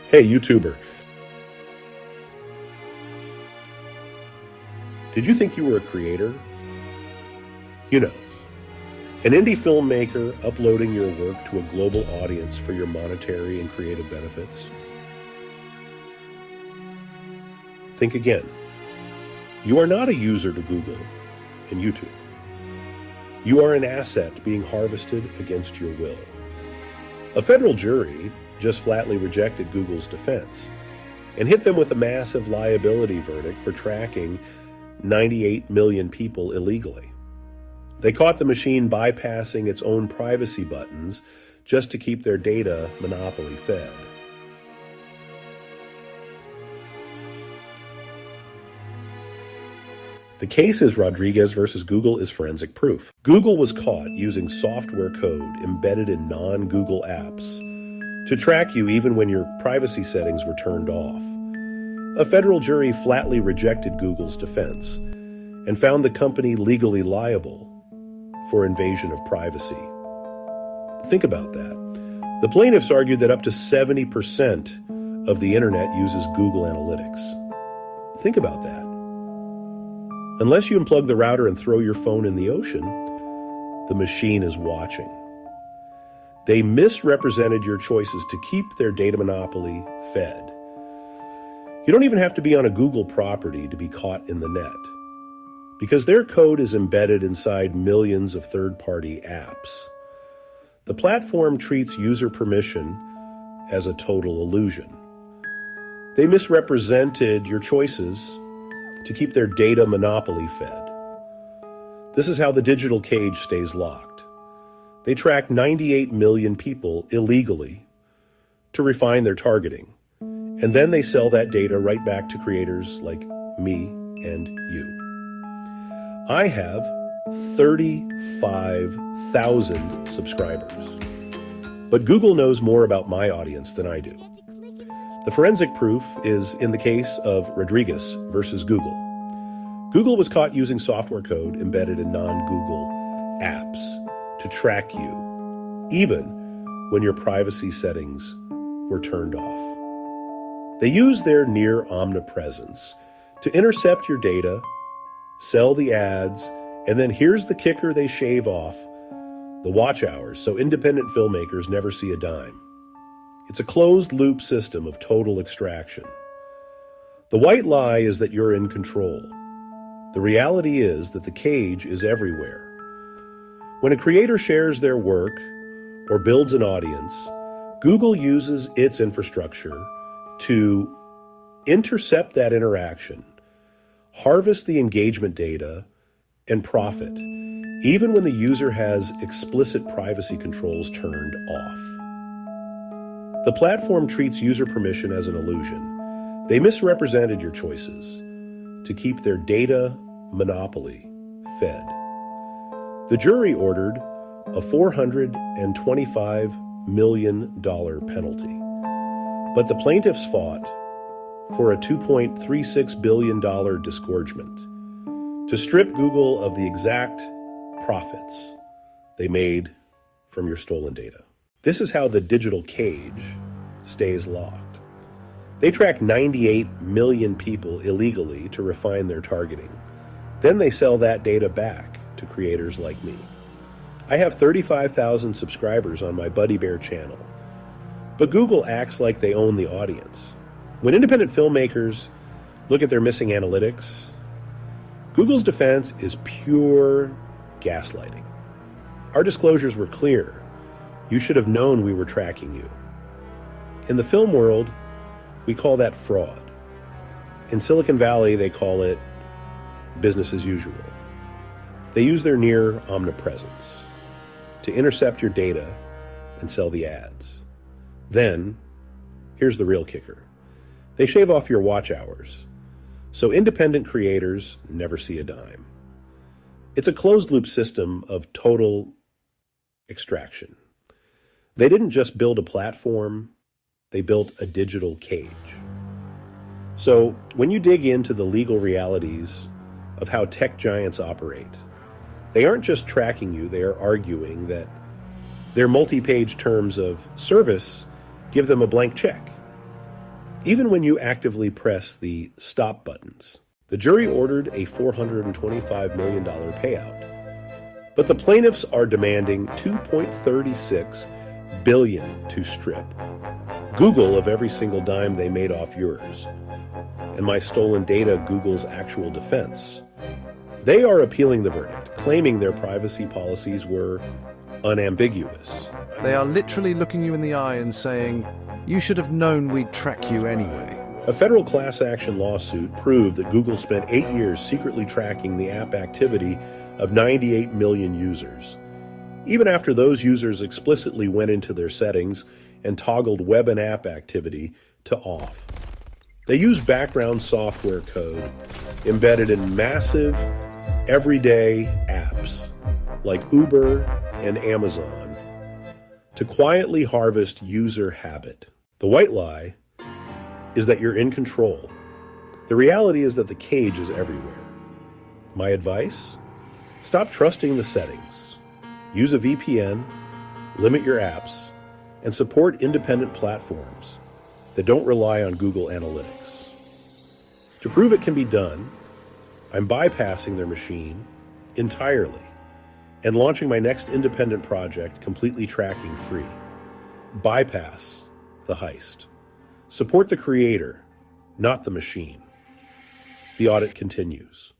Hey, YouTuber. Did you think you were a creator? You know, an indie filmmaker uploading your work to a global audience for your monetary and creative benefits? Think again. You are not a user to Google and YouTube. You are an asset being harvested against your will. A federal jury just flatly rejected Google's defense and hit them with a massive liability verdict for tracking 98 million people illegally. They caught the machine bypassing its own privacy buttons just to keep their data monopoly fed. The case is Rodriguez versus Google is forensic proof. Google was caught using software code embedded in non-Google apps to track you even when your privacy settings were turned off. A federal jury flatly rejected Google's defense and found the company legally liable for invasion of privacy. Think about that. The plaintiffs argued that up to 70% of the internet uses Google Analytics. Think about that. Unless you unplug the router and throw your phone in the ocean, the machine is watching. They misrepresented your choices to keep their data monopoly fed. You don't even have to be on a Google property to be caught in the net, because their code is embedded inside millions of third-party apps. The platform treats user permission as a total illusion. They misrepresented your choices to keep their data monopoly fed. This is how the digital cage stays locked. They track 98 million people illegally to refine their targeting, and then they sell that data right back to creators like me and you. I have 35,000 subscribers, but Google knows more about my audience than I do. The forensic proof is in the case of Rodriguez versus Google. Google was caught using software code embedded in non-Google apps to track you, even when your privacy settings were turned off. They used their near omnipresence to intercept your data, sell the ads, and then here's the kicker: they shave off the watch hours so independent filmmakers never see a dime. It's a closed-loop system of total extraction. The white lie is that you're in control. The reality is that the cage is everywhere. When a creator shares their work or builds an audience, Google uses its infrastructure to intercept that interaction, harvest the engagement data, and profit, even when the user has explicit privacy controls turned off. The platform treats user permission as an illusion. They misrepresented your choices to keep their data monopoly fed. The jury ordered a $425 million penalty, but the plaintiffs fought for a $2.36 billion disgorgement to strip Google of the exact profits they made from your stolen data. This is how the digital cage stays locked. They track 98 million people illegally to refine their targeting. Then they sell that data back to creators like me. I have 35,000 subscribers on my Buddy Bear channel, but Google acts like they own the audience. When independent filmmakers look at their missing analytics, Google's defense is pure gaslighting. Our disclosures were clear. You should have known we were tracking you. In the film world, we call that fraud. In Silicon Valley, they call it business as usual. They use their near omnipresence to intercept your data and sell the ads. Then, here's the real kicker. They shave off your watch hours, so independent creators never see a dime. It's a closed-loop system of total extraction. They didn't just build a platform, they built a digital cage. So when you dig into the legal realities of how tech giants operate, they aren't just tracking you, they are arguing that their multi-page terms of service give them a blank check. even when you actively press the stop buttons. The jury ordered a $425 million payout. But the plaintiffs are demanding $2.36 billion to strip Google of every single dime they made off yours, and my stolen data Google's actual defense. They are appealing the verdict, claiming their privacy policies were unambiguous. They are literally looking you in the eye and saying, "You should have known we'd track you anyway." A federal class action lawsuit proved that Google spent 8 years secretly tracking the app activity of 98 million users. Even after those users explicitly went into their settings and toggled web and app activity to off. They used background software code embedded in massive, everyday apps like Uber and Amazon to quietly harvest user habit. The white lie is that you're in control. The reality is that the cage is everywhere. My advice? Stop trusting the settings. Use a VPN, limit your apps, and support independent platforms that don't rely on Google Analytics. To prove it can be done, I'm bypassing their machine entirely and launching my next independent project completely tracking free. Bypass the heist. Support the creator, not the machine. The audit continues.